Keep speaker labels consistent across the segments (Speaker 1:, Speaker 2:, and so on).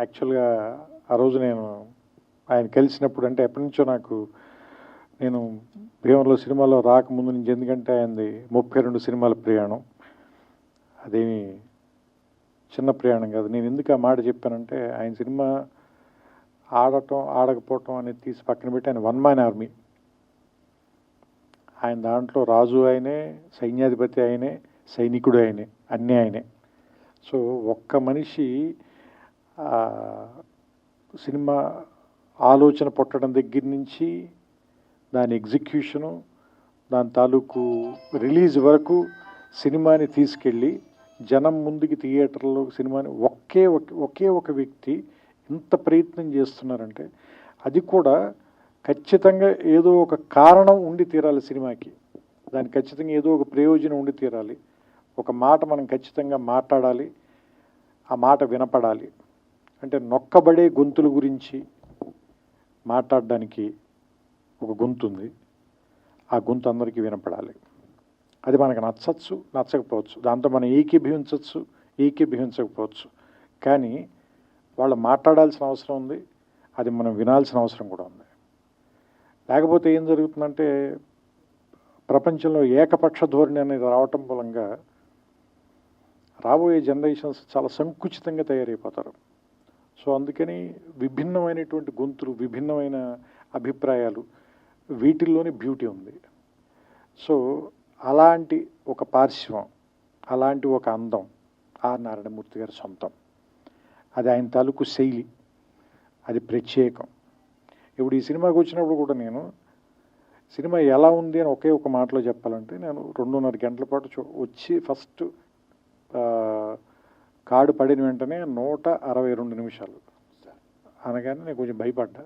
Speaker 1: యాక్చువల్గా ఆ రోజు నేను ఆయన కలిసినప్పుడు అంటే ఎప్పటి నుంచో నేను భీమవరంలో సినిమాలో రాకముందు నుంచి, ఎందుకంటే ఆయనది 32 సినిమాల ప్రయాణం, అదేమి చిన్న ప్రయాణం కాదు. నేను ఎందుకు ఆ మాట చెప్పానంటే, ఆయన సినిమా ఆడటం ఆడకపోవటం అనేది తీసి పక్కన పెట్టి ఆయన వన్ మ్యాన్ ఆర్మీ. ఆయన దాంట్లో రాజు ఆయనే, సైన్యాధిపతి ఆయనే, సైనికుడు ఆయనే, అన్నీ ఆయనే. సో ఒక్క మనిషి సినిమా ఆలోచన పుట్టడం దగ్గర నుంచి దాని ఎగ్జిక్యూషను, దాని తాలూకు రిలీజ్ వరకు సినిమాని తీసుకెళ్ళి జనం ముందుకి థియేటర్లో సినిమాని ఒకే ఒక వ్యక్తి ఇంత ప్రయత్నం చేస్తున్నారంటే, అది కూడా ఖచ్చితంగా ఏదో ఒక కారణం ఉండి తీరాలి సినిమాకి. దానికి ఖచ్చితంగా ఏదో ఒక ప్రయోజనం ఉండి తీరాలి. ఒక మాట మనం ఖచ్చితంగా మాట్లాడాలి, ఆ మాట వినపడాలి. అంటే నొక్కబడే గొంతుల గురించి మాట్లాడడానికి ఒక గొంతు ఉంది, ఆ గొంతు అందరికీ వినపడాలి. అది మనకు నచ్చచ్చు, నచ్చకపోవచ్చు, దాంతో మనం ఏకీభవించవచ్చు, ఏకీభవించకపోవచ్చు, కానీ వాళ్ళు మాట్లాడాల్సిన అవసరం ఉంది, అది మనం వినాల్సిన అవసరం కూడా ఉంది. లేకపోతే ఏం జరుగుతుందంటే, ప్రపంచంలో ఏకపక్ష ధోరణి అనేది రావటం మూలంగా రాబోయే జనరేషన్స్ చాలా సంకుచితంగా తయారైపోతారు. సో అందుకని విభిన్నమైనటువంటి గొంతులు, విభిన్నమైన అభిప్రాయాలు, వీటిల్లోనే బ్యూటీ ఉంది. సో అలాంటి ఒక పార్శ్వం, అలాంటి ఒక అందం ఆర్ నారాయణమూర్తి గారి సొంతం. అది ఆయన తాలూకు శైలి, అది ప్రత్యేకం. ఇప్పుడు ఈ సినిమాకి వచ్చినప్పుడు కూడా నేను సినిమా ఎలా ఉంది అని ఒకే ఒక మాటలో చెప్పాలంటే, నేను 2.5 గంటల పాటు వచ్చి ఫస్ట్ కార్డు పడిన వెంటనే 162 నిమిషాలు అనగానే నేను కొంచెం భయపడ్డా.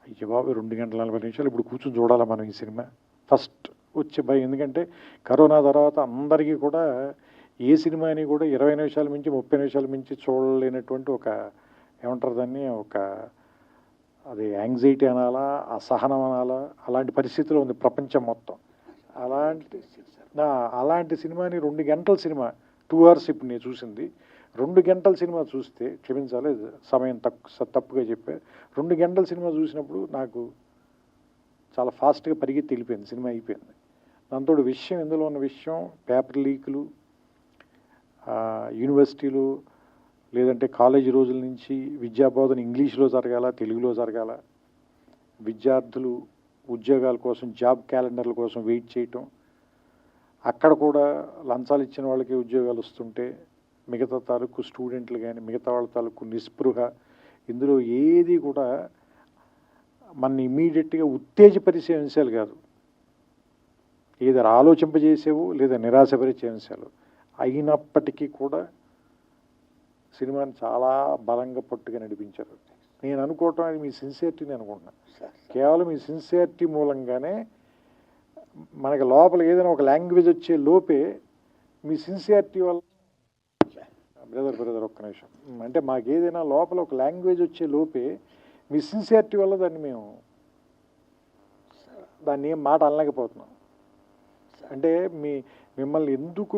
Speaker 1: అయ్యో బాబు, 2 గంటల 40 నిమిషాలు ఇప్పుడు కూర్చొని చూడాలా మనం ఈ సినిమా? ఫస్ట్ వచ్చే భయం. ఎందుకంటే కరోనా తర్వాత అందరికీ కూడా ఏ సినిమాని కూడా 20 నిమిషాల మించి 30 నిమిషాల మించి చూడలేనటువంటి ఒక, ఏమంటారు దాన్ని, ఒక అది యాంగ్జైటీ అనాలా, అసహనం అనాలా, అలాంటి పరిస్థితిలో ఉంది ప్రపంచం మొత్తం. అలాంటి సినిమాని 2 గంటల సినిమా, 2 hours ఇప్పుడు నేను చూసింది. 2 గంటల సినిమా చూస్తే, క్షమించాలి సమయం తప్పుగా చెప్పా, 2 గంటల సినిమా చూసినప్పుడు నాకు చాలా ఫాస్ట్గా పరిగెత్తి వెళ్ళిపోయింది, సినిమా అయిపోయింది. దాంతో విషయం, ఇందులో ఉన్న విషయం, పేపర్ లీకులు, యూనివర్సిటీలు లేదంటే కాలేజీ రోజుల నుంచి విద్యాబోధన ఇంగ్లీష్లో జరగాల, తెలుగులో జరగాల, విద్యార్థులు ఉద్యోగాల కోసం, జాబ్ క్యాలెండర్ల కోసం వెయిట్ చేయటం, అక్కడ కూడా లంచాలు ఇచ్చిన వాళ్ళకి ఉద్యోగాలు వస్తుంటే మిగతా తాలూకు స్టూడెంట్లు కానీ మిగతా వాళ్ళ తాలూకు నిస్పృహ, ఇందులో ఏది కూడా మన ఇమీడియట్గా ఉత్తేజపరిచే అంశాలు కాదు, ఏదో ఆలోచింపజేసేవు లేదా నిరాశపరిచే అంశాలు అయినప్పటికీ కూడా సినిమాని చాలా బలంగా పట్టుగా నడిపించారు. నేను అనుకోవటం అది మీ సిన్సియారిటీని అనుకుంటున్నాను. కేవలం ఈ సిన్సియారిటీ మూలంగానే మనకి లోపల ఏదైనా ఒక లాంగ్వేజ్ వచ్చే లోపే మీ సిన్సియారిటీ వల్ల, బ్రదర్ ఒక్క నిమిషం, అంటే మాకు ఏదైనా లోపల ఒక లాంగ్వేజ్ వచ్చే లోపే మీ సిన్సియారిటీ వల్ల దాన్ని ఏం మాట అనలేకపోతున్నాం. అంటే మిమ్మల్ని ఎందుకు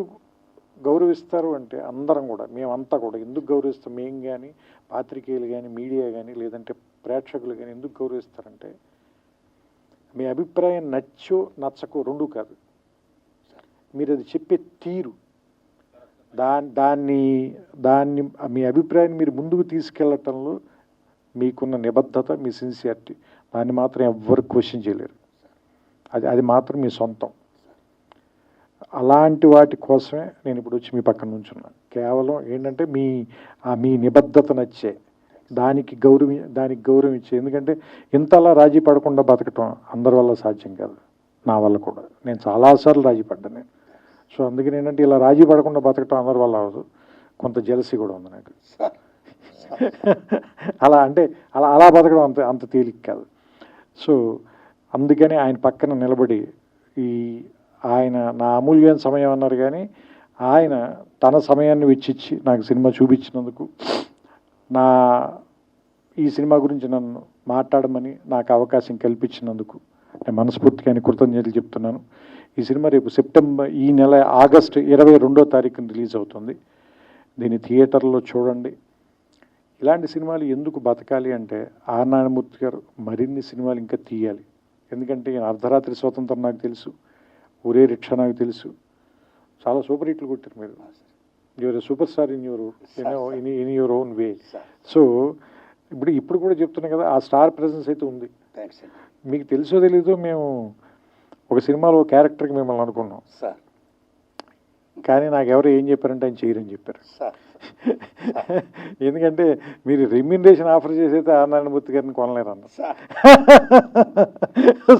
Speaker 1: గౌరవిస్తారు అంటే, అందరం కూడా, మేమంతా కూడా ఎందుకు గౌరవిస్తాం, మేము కానీ, పాత్రికేయులు కానీ, మీడియా కానీ, లేదంటే ప్రేక్షకులు కానీ ఎందుకు గౌరవిస్తారంటే, మీ అభిప్రాయం నచ్చో నచ్చకో రెండూ కాదు, మీరు అది చెప్పే తీరు, దాన్ని మీ అభిప్రాయాన్ని మీరు ముందుకు తీసుకెళ్లటంలో మీకున్న నిబద్ధత, మీ సిన్సియారిటీ, దాన్ని మాత్రం ఎవ్వరు క్వశ్చన్ చేయలేరు. అది మాత్రం మీ సొంతం. అలాంటి వాటి కోసమే నేను ఇప్పుడు వచ్చి మీ పక్కన నుంచున్నాను. కేవలం ఏంటంటే మీ నిబద్ధత నచ్చే, దానికి గౌరవం ఇచ్చే. ఎందుకంటే ఇంతలా రాజీ పడకుండా బతకటం అందరి వల్ల సాధ్యం కాదు, నా వల్ల కూడా. నేను చాలాసార్లు రాజీ పడ్డాను నేను. సో అందుకని ఏంటంటే, ఇలా రాజీ పడకుండా బతకటం అందరి వల్ల అవ్వదు, కొంత జెలసీ కూడా ఉంది నాకు. అలా బతకడం అంత తేలిక కాదు. సో అందుకని ఆయన పక్కన నిలబడి, ఆయన నా అమూల్యమైన సమయం అన్నారు, కానీ ఆయన తన సమయాన్ని వెచ్చిచ్చి నాకు సినిమా చూపించినందుకు, ఈ సినిమా గురించి నన్ను మాట్లాడమని నాకు అవకాశం కల్పించినందుకు నేను మనస్ఫూర్తిగా కృతజ్ఞతలు చెప్తున్నాను. ఈ సినిమా రేపు ఈ నెల ఆగస్టు 22వ తారీఖున రిలీజ్ అవుతుంది. దీన్ని థియేటర్లో చూడండి. ఇలాంటి సినిమాలు ఎందుకు బతకాలి అంటే ఆర్ నారాయణమూర్తి గారు మరిన్ని సినిమాలు ఇంకా తీయాలి. ఎందుకంటే ఈయన అర్ధరాత్రి స్వతంత్రం నాకు తెలుసు, ఒరే రిక్షా నాకు తెలుసు, చాలా సూపర్ హిట్లు కొట్టారు మీరు. You're super star in your own way. So ఇప్పుడు కూడా చెప్తున్నాం కదా, ఆ స్టార్ ప్రెజెన్స్ అయితే ఉంది. మీకు తెలుసో తెలీదో మేము ఒక సినిమాలో క్యారెక్టర్కి మిమ్మల్ని అనుకున్నాం, కానీ నాకు ఎవరు ఏం చెప్పారంటే ఆయన చేయరని చెప్పారు. ఎందుకంటే మీరు రెమ్యూనరేషన్ ఆఫర్ చేసైతే ఆర్ నారాయణమూర్తి గారిని కొనలేరు అన్న.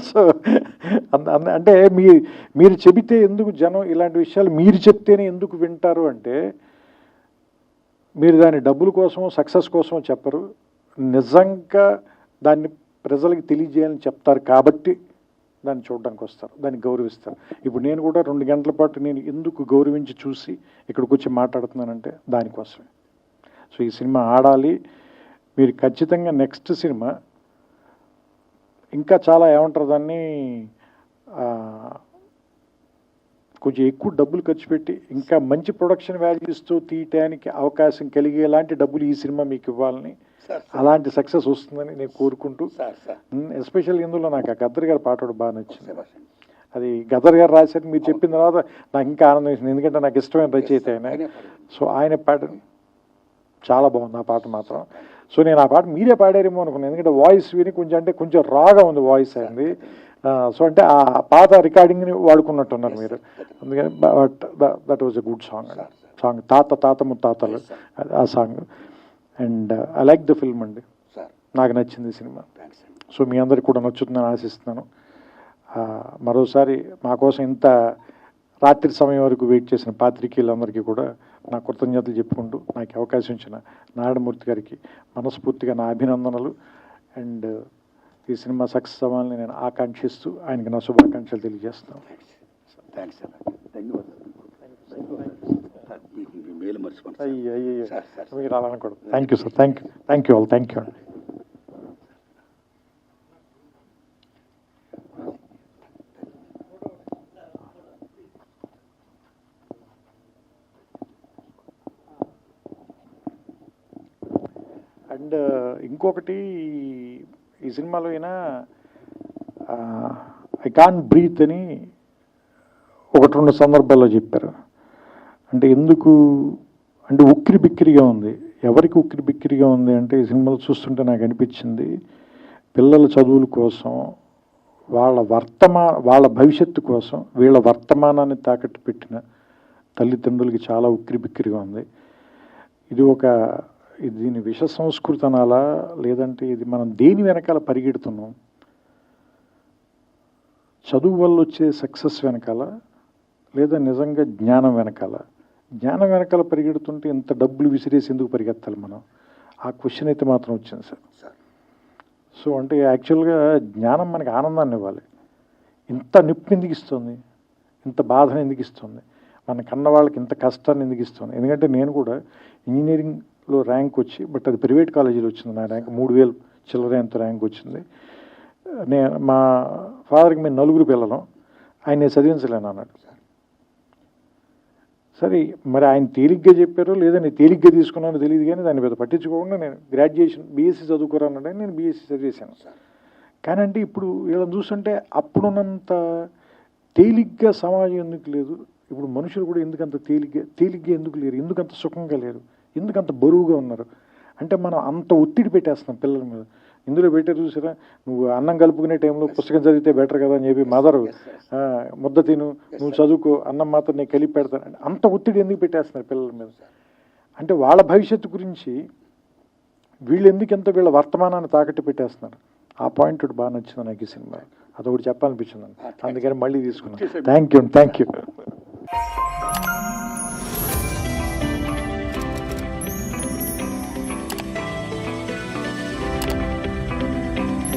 Speaker 1: సో అంటే మీరు చెబితే ఎందుకు జనం ఇలాంటి విషయాలు మీరు చెప్తేనే ఎందుకు వింటారు అంటే, మీరు దాని డబ్బుల కోసం సక్సెస్ కోసం చెప్పరు, నిజంగా దాన్ని ప్రజలకు తెలియజేయాలని చెప్తారు కాబట్టి దాన్ని చూడడానికి వస్తారు, దాన్ని గౌరవిస్తారు. ఇప్పుడు నేను కూడా 2 గంటల పాటు నేను ఎందుకు గౌరవించి చూసి ఇక్కడికి వచ్చి మాట్లాడుతున్నానంటే దానికోసమే. సో ఈ సినిమా ఆడాలి. మీరు ఖచ్చితంగా నెక్స్ట్ సినిమా ఇంకా చాలా ఏమంటారు దాన్ని, కొంచెం ఎక్కువ డబ్బులు ఖర్చు పెట్టి ఇంకా మంచి ప్రొడక్షన్ వాల్యూస్తో తీయటానికి అవకాశం కలిగేలాంటి డబ్బులు ఈ సినిమా మీకు ఇవ్వాలని, అలాంటి సక్సెస్ వస్తుందని నేను కోరుకుంటూ, ఎస్పెషల్ ఇందులో నాకు ఆ గద్దర్ గారి పాట కూడా బాగా నచ్చింది. అది గద్దర్ గారు రాశారు, మీరు చెప్పిన తర్వాత నాకు ఇంకా ఆనందం వేసింది, ఎందుకంటే నాకు ఇష్టమైన రచయిత ఆయన. సో ఆయన పాట చాలా బాగుంది ఆ పాట మాత్రం. సో నేను ఆ పాట మీరే పాడారేమో అనుకున్నాను, ఎందుకంటే వాయిస్ విని కొంచెం రాగా ఉంది వాయిస్ అయింది. సో అంటే ఆ పాత రికార్డింగ్ని వాడుకున్నట్టున్నారు మీరు, అందుకని that was a good song తాత ముత్తాతలు ఆ song. And I like the film అండి, నాకు నచ్చింది సినిమా. సో మీ అందరికి కూడా నచ్చుతుందని ఆశిస్తున్నాను. మరోసారి మా కోసం ఇంత రాత్రి సమయం వరకు వెయిట్ చేసిన పాత్రికేయులందరికీ కూడా నా కృతజ్ఞతలు చెప్పుకుంటూ, నాకు అవకాశం ఇచ్చిన నారాయణమూర్తి గారికి మనస్ఫూర్తిగా నా అభినందనలు. అండ్ ఈ సినిమా సక్సెస్ అవ్వాలని నేను ఆకాంక్షిస్తూ ఆయనకి నా శుభాకాంక్షలు తెలియజేస్తున్నాను. అయ్యో మీరు అలా అనకూడదు. Thank you sir, thank you all, thank you. And ఇంకొకటి, ఈ సినిమాలో అయినా ఐ కాంట్ బ్రీత్ అని 1-2 సందర్భాల్లో చెప్పారు. అంటే ఎందుకు అంటే ఉక్కిరి బిక్కిరిగా ఉంది. ఎవరికి ఉక్కిరి బిక్కిరిగా ఉంది అంటే, ఈ సినిమాలు చూస్తుంటే నాకు అనిపించింది, పిల్లల చదువుల కోసం, వాళ్ళ భవిష్యత్తు కోసం వీళ్ళ వర్తమానాన్ని తాకట్టు పెట్టిన తల్లిదండ్రులకి చాలా ఉక్కిరి బిక్కిరిగా ఉంది. దీని విష సంస్కృతి అనాలా, లేదంటే ఇది మనం దేని వెనకాల పరిగెడుతున్నాం, చదువు వల్ల వచ్చే సక్సెస్ వెనకాల, లేదా నిజంగా జ్ఞానం వెనకాల పరిగెడుతుంటే ఇంత డబ్బులు విసిరేసి ఎందుకు పరిగెత్తాలి మనం? ఆ క్వశ్చన్ అయితే మాత్రం వచ్చింది సార్. సో అంటే యాక్చువల్గా జ్ఞానం మనకి ఆనందాన్ని ఇవ్వాలి, ఇంత నొప్పి ఎందుకు ఇస్తుంది, ఇంత బాధను ఎందుకు ఇస్తుంది, మన కన్న వాళ్ళకి ఇంత కష్టాన్ని ఎందుకు ఇస్తుంది? ఎందుకంటే నేను కూడా ఇంజనీరింగ్లో ర్యాంక్ వచ్చి, బట్ అది ప్రైవేట్ కాలేజీలో వచ్చింది నా ర్యాంక్, 3000 చిల్లర ఎంత ర్యాంక్ వచ్చింది. మా ఫాదర్కి మేము 4 పిల్లలం, ఆయన చదివించలేను అన్నాడు. సరే మరి ఆయన తేలిగ్గా చెప్పారో లేదా నేను తేలిగ్గా తీసుకున్నానో తెలియదు, కానీ దాన్ని పెద్ద పట్టించుకోకుండా నేను గ్రాడ్యుయేషన్ బీఎస్సీ చదువుకోరానంటే నేను బీఎస్సీ చదివేశాను. కానీ అంటే ఇప్పుడు వీళ్ళని చూస్తుంటే అప్పుడున్నంత తేలిగ్గా సమాజం ఎందుకు లేదు, ఇప్పుడు మనుషులు కూడా ఎందుకంత తేలిగ్గా ఎందుకు లేరు, ఎందుకంత సుఖంగా లేరు, ఎందుకంత బరువుగా ఉన్నారు అంటే మనం అంత ఒత్తిడి పెట్టేస్తున్నాం పిల్లల మీద. ఇందులో పెట్టారు చూసారా, నువ్వు అన్నం కలుపుకునే టైంలో పుస్తకం చదివితే బెటర్ కదా అని చెప్పి మదరు, ముద్ద తిను, నువ్వు చదువుకో, అన్నం మాత్రం నేను కలిపి పెడతాను, అంత ఒత్తిడి ఎందుకు పెట్టేస్తున్నారు పిల్లల మీద? అంటే వాళ్ళ భవిష్యత్తు గురించి వీళ్ళు ఎందుకు వీళ్ళ వర్తమానాన్ని తాకట్టు పెట్టేస్తున్నారు. ఆ పాయింట్ ఒకటి బాగా నచ్చింది నాకు ఈ సినిమా, అదొకటి చెప్పాలనిపించింది, అందుకని మళ్ళీ తీసుకున్నాను. Thank you.